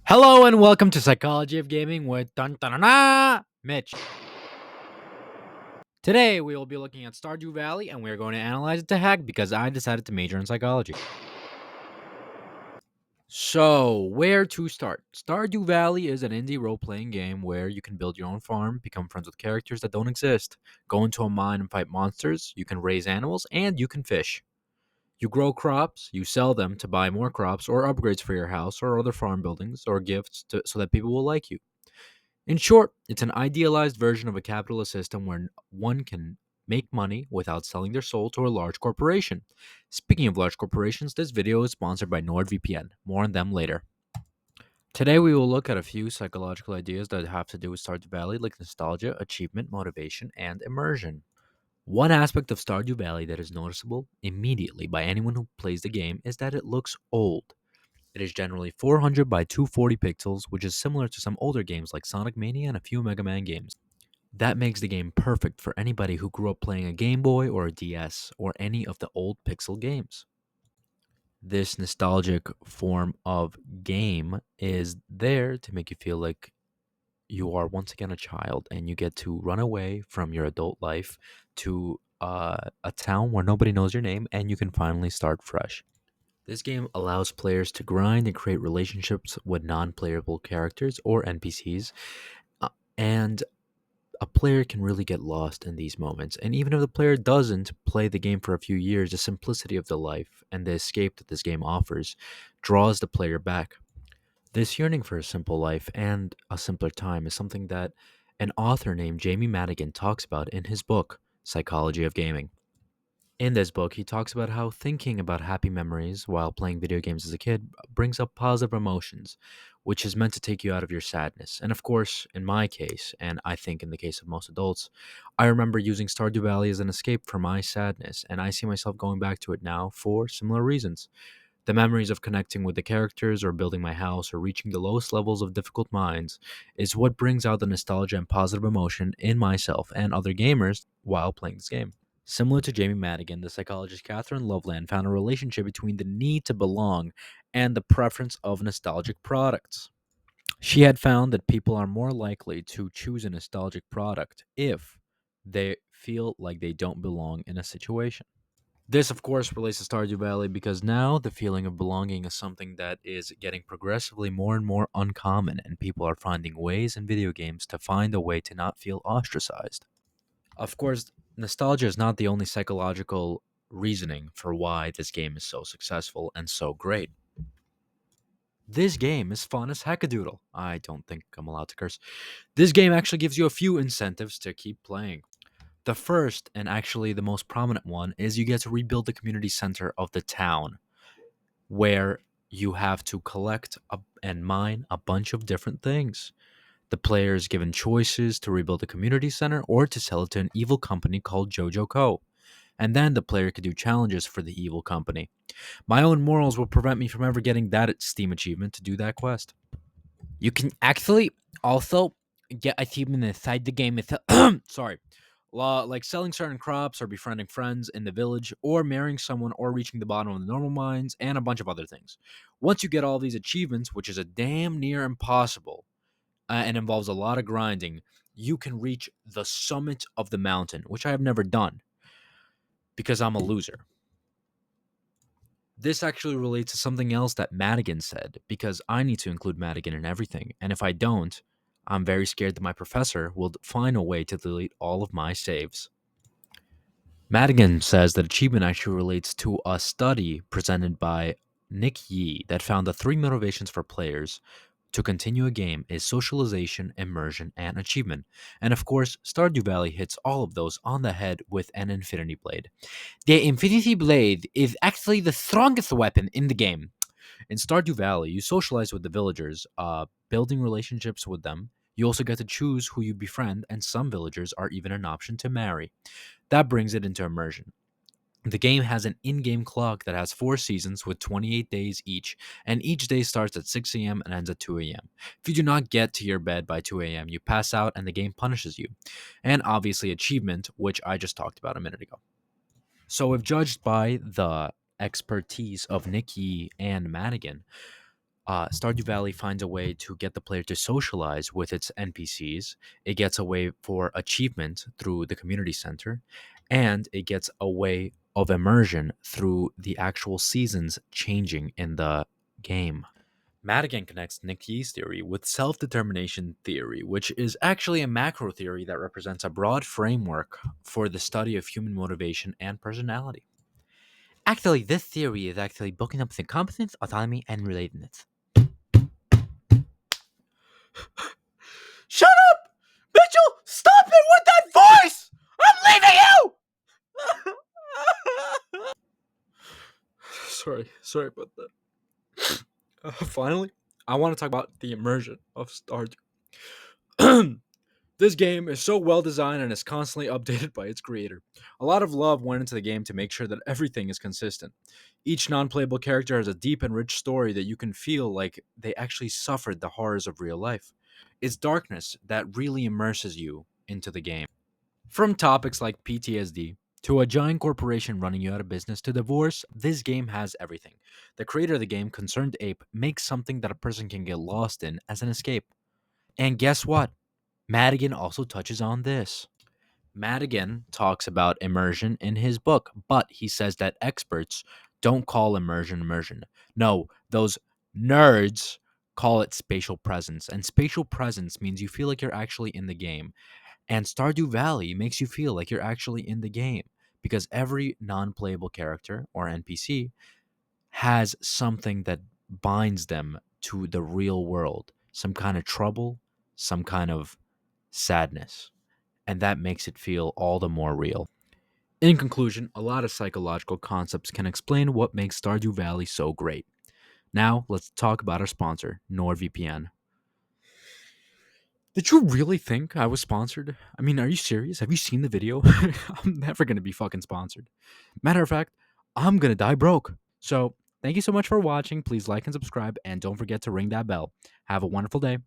Hello and welcome to Psychology of Gaming with Mitch. Today we will be looking at Stardew Valley and we are going to analyze it to heck because I decided to major in psychology. So, where to start? Stardew Valley is an indie role-playing game where you can build your own farm, become friends with characters that don't exist, go into a mine and fight monsters, you can raise animals, and you can fish. You grow crops, you sell them to buy more crops or upgrades for your house or other farm buildings or gifts so that people will like you. In short, it's an idealized version of a capitalist system where one can make money without selling their soul to a large corporation. Speaking of large corporations, this video is sponsored by NordVPN. More on them later. Today, we will look at a few psychological ideas that have to do with Stardew Valley, like nostalgia, achievement, motivation, and immersion. One aspect of Stardew Valley that is noticeable immediately by anyone who plays the game is that it looks old. It is generally 400 by 240 pixels, which is similar to some older games like Sonic Mania and a few Mega Man games. That makes the game perfect for anybody who grew up playing a Game Boy or a DS or any of the old pixel games. This nostalgic form of game is there to make you feel like you are once again a child and you get to run away from your adult life to a town where nobody knows your name and you can finally start fresh. This game allows players to grind and create relationships with non playable characters or NPCs, and a player can really get lost in these moments. And even if the player doesn't play the game for a few years, the simplicity of the life and the escape that this game offers draws the player back. This yearning for a simple life and a simpler time is something that an author named Jamie Madigan talks about in his book, Psychology of Gaming. In this book, he talks about how thinking about happy memories while playing video games as a kid brings up positive emotions, which is meant to take you out of your sadness. And of course, in my case, and I think in the case of most adults, I remember using Stardew Valley as an escape for my sadness, and I see myself going back to it now for similar reasons. The memories of connecting with the characters or building my house or reaching the lowest levels of difficult minds is what brings out the nostalgia and positive emotion in myself and other gamers while playing this game. Similar to Jamie Madigan, the psychologist Catherine Loveland found a relationship between the need to belong and the preference of nostalgic products. She had found that people are more likely to choose a nostalgic product if they feel like they don't belong in a situation. This, of course, relates to Stardew Valley because now the feeling of belonging is something that is getting progressively more and more uncommon, and people are finding ways in video games to find a way to not feel ostracized. Of course, nostalgia is not the only psychological reasoning for why this game is so successful and so great. This game is fun as heckadoodle. I don't think I'm allowed to curse. This game actually gives you a few incentives to keep playing. The first, and actually the most prominent one, is you get to rebuild the community center of the town, where you have to collect and mine a bunch of different things. The player is given choices to rebuild the community center or to sell it to an evil company called Jojo Co. And then the player could do challenges for the evil company. My own morals will prevent me from ever getting that Steam achievement to do that quest. You can actually also get achievement inside the game itself. Sorry. Like selling certain crops or befriending friends in the village or marrying someone or reaching the bottom of the normal mines and a bunch of other things. Once you get all these achievements, which is a damn near impossible, and involves a lot of grinding, you can reach the summit of the mountain, which I have never done because I'm a loser. This actually relates to something else that Madigan said, because I need to include Madigan in everything, and if I don't, I'm very scared that my professor will find a way to delete all of my saves. Madigan says that achievement actually relates to a study presented by Nick Yee that found the three motivations for players to continue a game is socialization, immersion, and achievement. And of course, Stardew Valley hits all of those on the head with an Infinity Blade. The Infinity Blade is actually the strongest weapon in the game. In Stardew Valley, you socialize with the villagers, building relationships with them. You also get to choose who you befriend, and some villagers are even an option to marry. That brings it into immersion. The game has an in-game clock that has 4 seasons with 28 days each, and each day starts at 6 a.m. and ends at 2 a.m. If you do not get to your bed by 2 a.m., you pass out and the game punishes you. And obviously achievement, which I just talked about a minute ago. So if judged by the expertise of Nikki and Madigan, Stardew Valley finds a way to get the player to socialize with its NPCs. It gets a way for achievement through the community center, and it gets a way of immersion through the actual seasons changing in the game. Madigan connects Niki's theory with self determination theory, which is actually a macro theory that represents a broad framework for the study of human motivation and personality. Actually, this theory is actually broken up into competence, autonomy, and relatedness. Shut up! Mitchell, stop it with that voice! I'm leaving you! Sorry about that. Finally, I want to talk about the immersion of Stardew. This game is so well designed and is constantly updated by its creator. A lot of love went into the game to make sure that everything is consistent. Each non playable character has a deep and rich story that you can feel like they actually suffered the horrors of real life. It's darkness that really immerses you into the game. From topics like PTSD to a giant corporation running you out of business to divorce, this game has everything. The creator of the game, Concerned Ape, makes something that a person can get lost in as an escape. And guess what? Madigan also touches on this. Madigan talks about immersion in his book, but he says that experts don't call immersion immersion. No, those nerds call it spatial presence. And spatial presence means you feel like you're actually in the game. And Stardew Valley makes you feel like you're actually in the game because every non playable character or NPC has something that binds them to the real world, some kind of trouble, some kind of sadness, and that makes it feel all the more real. In conclusion, a lot of psychological concepts can explain what makes Stardew Valley so great. Now, let's talk about our sponsor, NordVPN. Did you really think I was sponsored? I mean, are you serious? Have you seen the video? I'm never going to be fucking sponsored. Matter of fact, I'm going to die broke. So, thank you so much for watching. Please like and subscribe, and don't forget to ring that bell. Have a wonderful day.